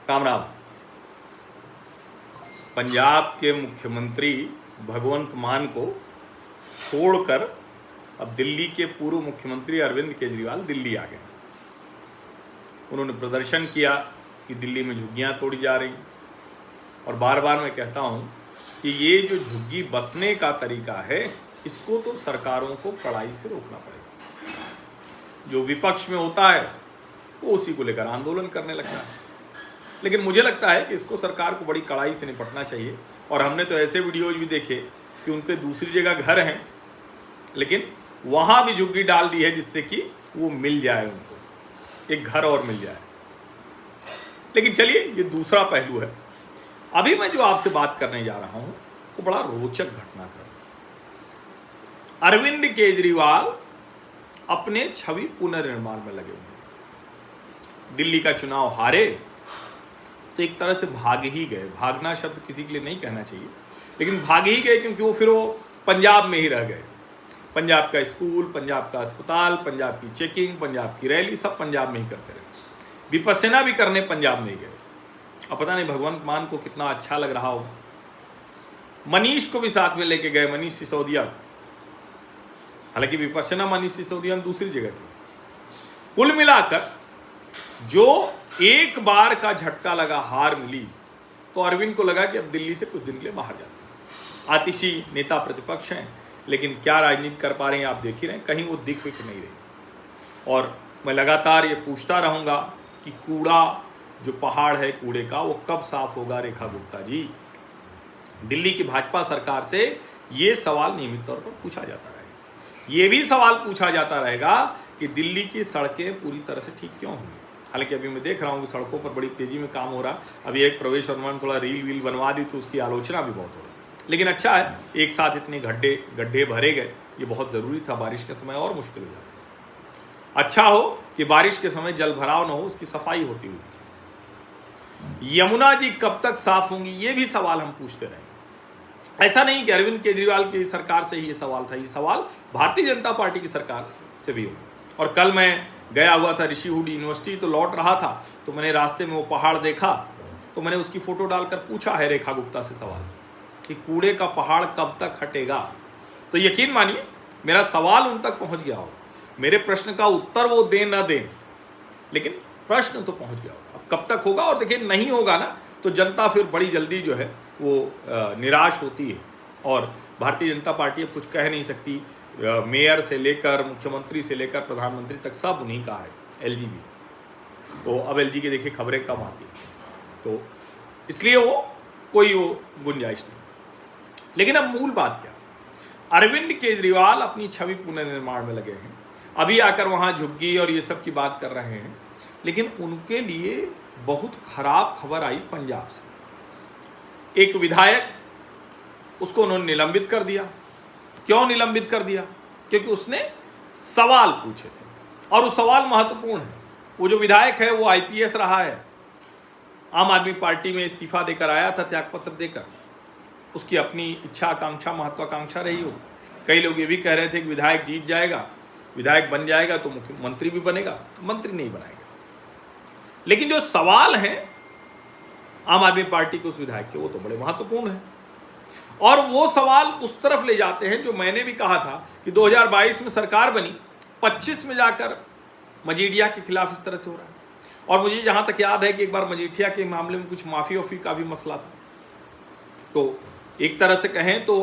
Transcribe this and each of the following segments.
राम राम। पंजाब के मुख्यमंत्री भगवंत मान को छोड़कर अब दिल्ली के पूर्व मुख्यमंत्री अरविंद केजरीवाल दिल्ली आ गए। उन्होंने प्रदर्शन किया कि दिल्ली में झुग्गियां तोड़ी जा रही, और बार बार मैं कहता हूं कि ये जो झुग्गी बसने का तरीका है, इसको तो सरकारों को कड़ाई से रोकना पड़ेगा। जो विपक्ष में होता है वो उसी को लेकर आंदोलन करने लगता है, लेकिन मुझे लगता है कि इसको सरकार को बड़ी कड़ाई से निपटना चाहिए। और हमने तो ऐसे वीडियोज भी देखे कि उनके दूसरी जगह घर हैं, लेकिन वहाँ भी झुग्गी डाल दी है जिससे कि वो मिल जाए, उनको एक घर और मिल जाए। लेकिन चलिए, ये दूसरा पहलू है। अभी मैं जो आपसे बात करने जा रहा हूँ वो बड़ा रोचक घटनाक्रम। अरविंद केजरीवाल अपने छवि पुनर्निर्माण में लगे हुए हैं। दिल्ली का चुनाव हारे तो एक तरह से भाग ही गए। भागना शब्द किसी के लिए नहीं कहना चाहिए, लेकिन भाग ही गए, क्योंकि फिर वो पंजाब में ही रह गए। पंजाब का स्कूल, पंजाब का अस्पताल, पंजाब की चेकिंग, पंजाब की रैली, सब पंजाब में ही करते रहे। विपस्यना भी करने पंजाब में ही गए। अब पता नहीं भगवंत मान को कितना अच्छा लग रहा हो। मनीष को भी साथ में लेके गए, मनीष सिसोदिया। हालांकि विपस्यना मनीष सिसोदिया दूसरी जगह थी। कुल मिलाकर जो एक बार का झटका लगा, हार मिली, तो अरविंद को लगा कि अब दिल्ली से कुछ दिन के लिए बाहर जाते हैं। आतिशी नेता प्रतिपक्ष हैं, लेकिन क्या राजनीति कर पा रहे हैं आप देख ही रहे हैं, कहीं वो दिख विख नहीं रही। और मैं लगातार ये पूछता रहूंगा कि कूड़ा जो पहाड़ है कूड़े का, वो कब साफ होगा रेखा गुप्ता जी। दिल्ली की भाजपा सरकार से ये सवाल नियमित तौर पर पूछा जाता रहेगा। ये भी सवाल पूछा जाता रहेगा कि दिल्ली की सड़कें पूरी तरह से ठीक क्यों होंगी। हालांकि अभी मैं देख रहा हूँ कि सड़कों पर बड़ी तेजी में काम हो रहा। अभी एक प्रवेश वर्मा ने थोड़ा रील वील बनवा दी तो उसकी आलोचना भी बहुत हो रही, लेकिन अच्छा है, एक साथ इतने गड्ढे भरे गए, ये बहुत ज़रूरी था। बारिश के समय और मुश्किल हो जाती है। अच्छा हो कि बारिश के समय जल भराव न हो, उसकी सफाई होती हुई दिखी। यमुना जी कब तक साफ होंगी, ये भी सवाल हम पूछते रहेंगे। ऐसा नहीं कि अरविंद केजरीवाल की सरकार से ही ये सवाल था, ये सवाल भारतीय जनता पार्टी की सरकार से भी होगा। और कल मैं गया हुआ था ऋषिहुड यूनिवर्सिटी, तो लौट रहा था तो मैंने रास्ते में वो पहाड़ देखा, तो मैंने उसकी फोटो डालकर पूछा है रेखा गुप्ता से सवाल कि कूड़े का पहाड़ कब तक हटेगा। तो यकीन मानिए मेरा सवाल उन तक पहुंच गया होगा। मेरे प्रश्न का उत्तर वो दें ना दें, लेकिन प्रश्न तो पहुंच गया होगा। अब कब तक होगा, और देखिए नहीं होगा ना तो जनता फिर बड़ी जल्दी जो है वो निराश होती है, और भारतीय जनता पार्टी अब कुछ कह नहीं सकती। मेयर से लेकर मुख्यमंत्री से लेकर प्रधानमंत्री तक सब उन्हीं का है। एलजी भी, तो अब एलजी की देखिए खबरें कम आती हैं, तो इसलिए वो कोई वो गुंजाइश नहीं। लेकिन अब मूल बात क्या, अरविंद केजरीवाल अपनी छवि पुनर्निर्माण में लगे हैं। अभी आकर वहाँ झुग्गी और ये सब की बात कर रहे हैं, लेकिन उनके लिए बहुत खराब खबर आई पंजाब से। एक विधायक, उसको उन्होंने निलंबित कर दिया। क्यों निलंबित कर दिया? क्योंकि उसने सवाल पूछे थे, और वो सवाल महत्वपूर्ण है। वो जो विधायक है वो आईपीएस रहा है, आम आदमी पार्टी में इस्तीफा देकर आया था, त्यागपत्र देकर। उसकी अपनी इच्छा आकांक्षा महत्वाकांक्षा रही हो। कई लोग ये भी कह रहे थे कि विधायक जीत जाएगा, विधायक बन जाएगा तो मुख्यमंत्री भी बनेगा, मंत्री नहीं बनाएगा। लेकिन जो सवाल हैं आम आदमी पार्टी के उस विधायक के, वो तो बड़े महत्वपूर्ण हैं, और वो सवाल उस तरफ ले जाते हैं जो मैंने भी कहा था कि 2022 में सरकार बनी, 25 में जाकर मजीठिया के खिलाफ इस तरह से हो रहा है। और मुझे जहां तक याद है कि एक बार मजीठिया के मामले में कुछ माफी वाफी का भी मसला था। तो एक तरह से कहें तो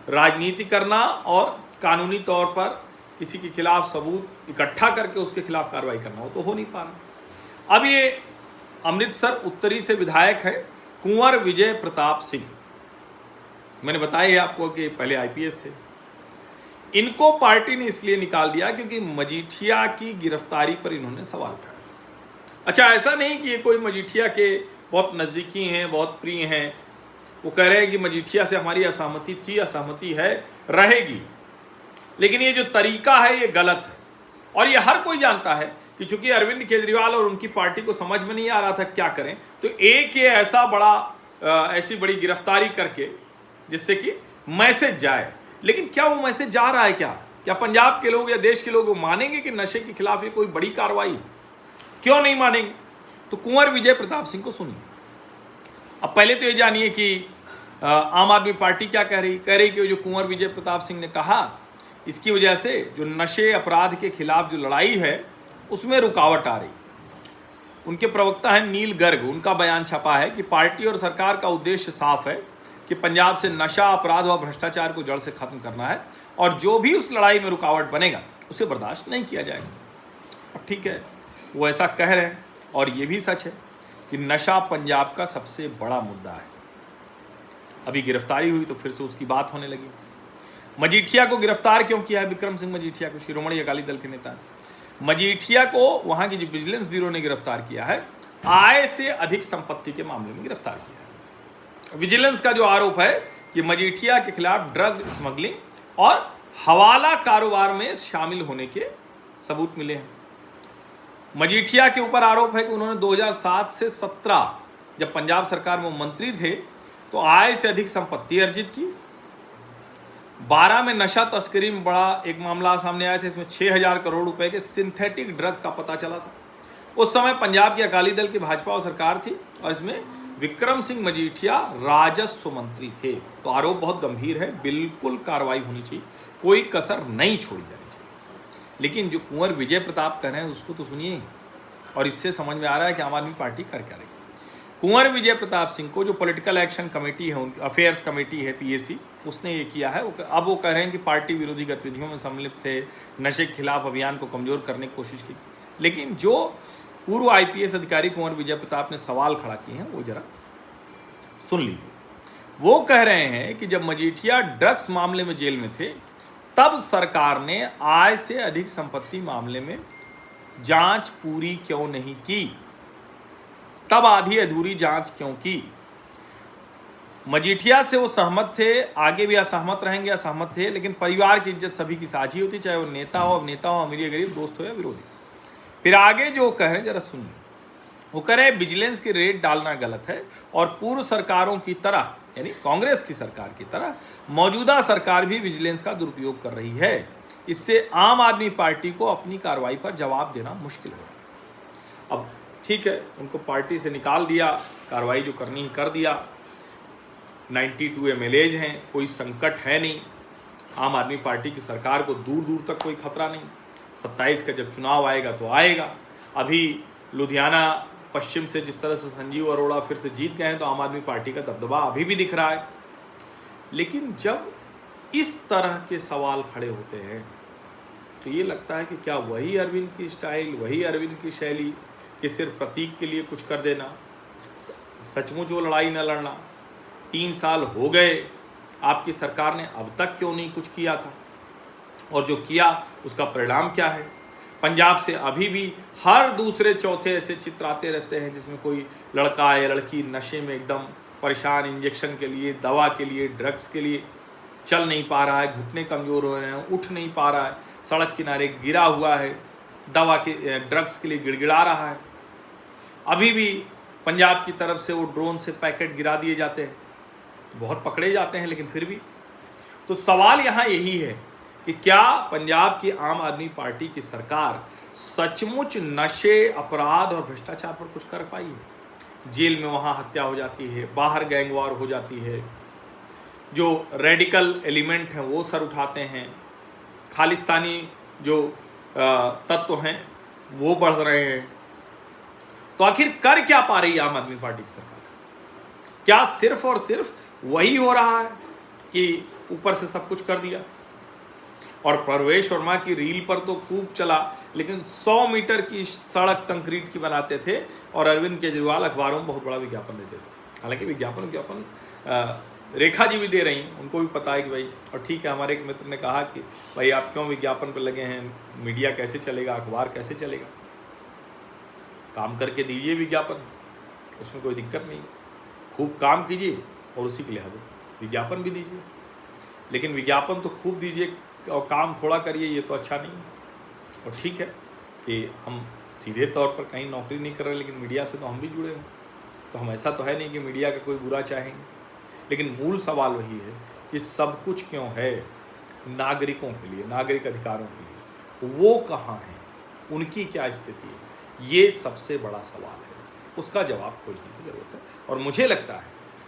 राजनीति करना और कानूनी तौर पर किसी के खिलाफ सबूत इकट्ठा करके उसके खिलाफ कार्रवाई करना, वो तो हो नहीं पा रहा। अब ये अमृतसर उत्तरी से विधायक है कुंवर विजय प्रताप सिंह। मैंने बताया है आपको कि पहले आईपीएस थे। इनको पार्टी ने इसलिए निकाल दिया क्योंकि मजीठिया की गिरफ्तारी पर इन्होंने सवाल उठाया। अच्छा, ऐसा नहीं कि ये कोई मजीठिया के बहुत नज़दीकी हैं, बहुत प्रिय हैं। वो कह रहे हैं कि मजीठिया से हमारी असहमति थी, असहमति है, रहेगी, लेकिन ये जो तरीका है ये गलत है। और ये हर कोई जानता है कि चूंकि अरविंद केजरीवाल और उनकी पार्टी को समझ में नहीं आ रहा था क्या करें, तो एक ये ऐसा बड़ा ऐसी बड़ी गिरफ्तारी करके जिससे कि मैसेज जाए। लेकिन क्या वो मैसेज जा रहा है? क्या पंजाब के लोग या देश के लोग मानेंगे कि नशे के खिलाफ ये कोई बड़ी कार्रवाई? क्यों नहीं मानेंगे? तो कुंवर विजय प्रताप सिंह को सुनिए। अब पहले तो ये जानिए कि आम आदमी पार्टी क्या कह रही कि जो कुंवर विजय प्रताप सिंह ने कहा, इसकी वजह से जो नशे अपराध के खिलाफ जो लड़ाई है उसमें रुकावट आ रही। उनके प्रवक्ता हैं नील गर्ग, उनका बयान छपा है कि पार्टी और सरकार का उद्देश्य साफ है कि पंजाब से नशा अपराध व भ्रष्टाचार को जड़ से खत्म करना है और जो भी उस लड़ाई में रुकावट बनेगा उसे बर्दाश्त नहीं किया जाएगा। अब ठीक है, वो ऐसा कह रहे हैं और ये भी सच है कि नशा पंजाब का सबसे बड़ा मुद्दा है। अभी गिरफ्तारी हुई तो फिर से उसकी बात होने लगी। मजीठिया को गिरफ्तार क्यों किया है? विक्रम सिंह मजीठिया को, शिरोमणि अकाली दल के नेता मजीठिया को वहां की जो विजिलेंस ब्यूरो ने गिरफ्तार किया है, आय से अधिक संपत्ति के मामले में गिरफ्तार किया है। विजिलेंस का जो आरोप है कि मजीठिया के खिलाफ ड्रग स्मगलिंग और हवाला कारोबार में शामिल होने के सबूत मिले हैं। मजीठिया के ऊपर आरोप है कि उन्होंने 2007 से 17 जब पंजाब सरकार में मंत्री थे तो आय से अधिक संपत्ति अर्जित की। 12 में नशा तस्करी में बड़ा एक मामला सामने आया था, इसमें 6000 करोड़ रुपए के सिंथेटिक ड्रग का पता चला था। उस समय पंजाब की अकाली दल की भाजपा और सरकार थी और इसमें विक्रम सिंह मजीठिया राजस्व मंत्री थे। तो आरोप बहुत गंभीर है, बिल्कुल कार्रवाई होनी चाहिए, कोई कसर नहीं छोड़ी जानी चाहिए। लेकिन जो कुंवर विजय प्रताप कह रहे हैं उसको तो सुनिए और इससे समझ में आ रहा है कि आम आदमी पार्टी कर क्या रही। कुंवर विजय प्रताप सिंह को जो पॉलिटिकल एक्शन कमेटी है, उनकी अफेयर्स कमेटी है पीएसी, उसने ये किया है। अब वो कह रहे हैं कि पार्टी विरोधी गतिविधियों में सम्मिलित थे, नशे के खिलाफ अभियान को कमजोर करने की कोशिश की। लेकिन जो पूर्व आईपीएस अधिकारी कुंवर विजय प्रताप ने सवाल खड़ा किए हैं वो जरा सुन लीजिए। वो कह रहे हैं कि जब मजीठिया ड्रग्स मामले में जेल में थे तब सरकार ने आय से अधिक संपत्ति मामले में जांच पूरी क्यों नहीं की, तब आधी अधूरी जांच क्यों की। मजीठिया से वो सहमत थे, आगे भी असहमत रहेंगे, असहमत थे, लेकिन परिवार की इज्जत सभी की साझी होती, चाहे वो नेता हो, अभिनेता हो, अमीर गरीब, दोस्त हो या विरोधी। फिर आगे जो कह रहे हैं जरा सुनिए। वो कह रहे हैं विजिलेंस की रेड डालना गलत है और पूर्व सरकारों की तरह, यानी कांग्रेस की सरकार की तरह मौजूदा सरकार भी विजिलेंस का दुरुपयोग कर रही है। इससे आम आदमी पार्टी को अपनी कार्रवाई पर जवाब देना मुश्किल हो रहा है। अब ठीक है, उनको पार्टी से निकाल दिया, कार्रवाई जो करनी है कर दिया। 92 एमएलएज हैं, कोई संकट है नहीं, आम आदमी पार्टी की सरकार को दूर दूर तक कोई खतरा नहीं। 27 का जब चुनाव आएगा तो आएगा। अभी लुधियाना पश्चिम से जिस तरह से संजीव अरोड़ा फिर से जीत गए हैं तो आम आदमी पार्टी का दबदबा अभी भी दिख रहा है। लेकिन जब इस तरह के सवाल खड़े होते हैं तो ये लगता है कि क्या वही अरविंद की स्टाइल, वही अरविंद की शैली कि सिर्फ प्रतीक के लिए कुछ कर देना, सचमुच वो लड़ाई न लड़ना। 3 साल हो गए, आपकी सरकार ने अब तक क्यों नहीं कुछ किया था, और जो किया उसका परिणाम क्या है। पंजाब से अभी भी हर दूसरे चौथे ऐसे चित्र आते रहते हैं जिसमें कोई लड़का या लड़की नशे में एकदम परेशान, इंजेक्शन के लिए, दवा के लिए, ड्रग्स के लिए चल नहीं पा रहा है, घुटने कमज़ोर हो रहे हैं, उठ नहीं पा रहा है, सड़क किनारे गिरा हुआ है, दवा के ड्रग्स के लिए गिड़गिड़ा रहा है। अभी भी पंजाब की तरफ से वो ड्रोन से पैकेट गिरा दिए जाते हैं, बहुत पकड़े जाते हैं, लेकिन फिर भी। तो सवाल यहाँ यही है कि क्या पंजाब की आम आदमी पार्टी की सरकार सचमुच नशे, अपराध और भ्रष्टाचार पर कुछ कर पाई है? जेल में वहाँ हत्या हो जाती है, बाहर गैंगवार हो जाती है, जो रेडिकल एलिमेंट हैं वो सर उठाते हैं, खालिस्तानी जो तत्व हैं वो बढ़ रहे हैं। तो आखिर कर क्या पा रही है आम आदमी पार्टी की सरकार? क्या सिर्फ और सिर्फ वही हो रहा है कि ऊपर से सब कुछ कर दिया? और प्रवेश वर्मा की रील पर तो खूब चला, लेकिन 100 मीटर की सड़क कंक्रीट की बनाते थे और अरविंद केजरीवाल अखबारों में बहुत बड़ा विज्ञापन देते थे। हालांकि विज्ञापन रेखा जी भी दे रही हैं, उनको भी पता है कि भाई, और ठीक है, हमारे एक मित्र ने कहा कि भाई आप क्यों विज्ञापन पर लगे हैं, मीडिया कैसे चलेगा, अखबार कैसे चलेगा, काम करके दीजिए विज्ञापन, उसमें कोई दिक्कत नहीं, खूब काम कीजिए और उसी के लिहाज विज्ञापन भी दीजिए। लेकिन विज्ञापन तो खूब दीजिए और काम थोड़ा करिए, ये तो अच्छा नहीं है। और ठीक है कि हम सीधे तौर पर कहीं नौकरी नहीं कर रहे, लेकिन मीडिया से तो हम भी जुड़े हैं, तो हम ऐसा तो है नहीं कि मीडिया का कोई बुरा चाहेंगे। लेकिन मूल सवाल वही है कि सब कुछ क्यों है नागरिकों के लिए, नागरिक अधिकारों के लिए, वो कहाँ हैं, उनकी क्या स्थिति है, ये सबसे बड़ा सवाल है। उसका जवाब खोजने की ज़रूरत है। और मुझे लगता है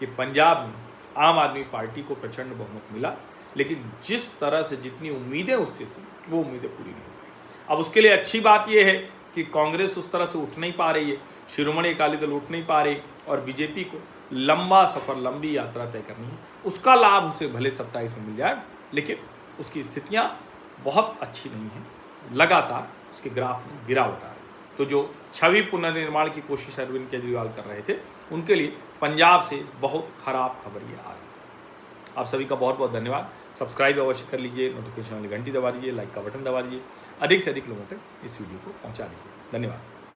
कि पंजाब में आम आदमी पार्टी को प्रचंड बहुमत मिला, लेकिन जिस तरह से जितनी उम्मीदें उससे थी वो उम्मीदें पूरी नहीं हो पाई। अब उसके लिए अच्छी बात यह है कि कांग्रेस उस तरह से उठ नहीं पा रही है, शिरोमणि अकाली दल उठ नहीं पा रही, और बीजेपी को लंबा सफ़र, लंबी यात्रा तय करनी है। उसका लाभ उसे भले 27 में मिल जाए, लेकिन उसकी स्थितियां बहुत अच्छी नहीं हैं, लगातार उसके ग्राफ में गिरावट आ रही है। तो जो छवि पुनर्निर्माण की कोशिश अरविंद केजरीवाल कर रहे थे, उनके लिए पंजाब से बहुत खराब खबर ये आ रही है। आप सभी का बहुत बहुत धन्यवाद। सब्सक्राइब अवश्य कर लीजिए, नोटिफिकेशन वाली घंटी दबा दीजिए, लाइक का बटन दबा दीजिए, अधिक से अधिक लोगों तक इस वीडियो को पहुंचा दीजिए। धन्यवाद।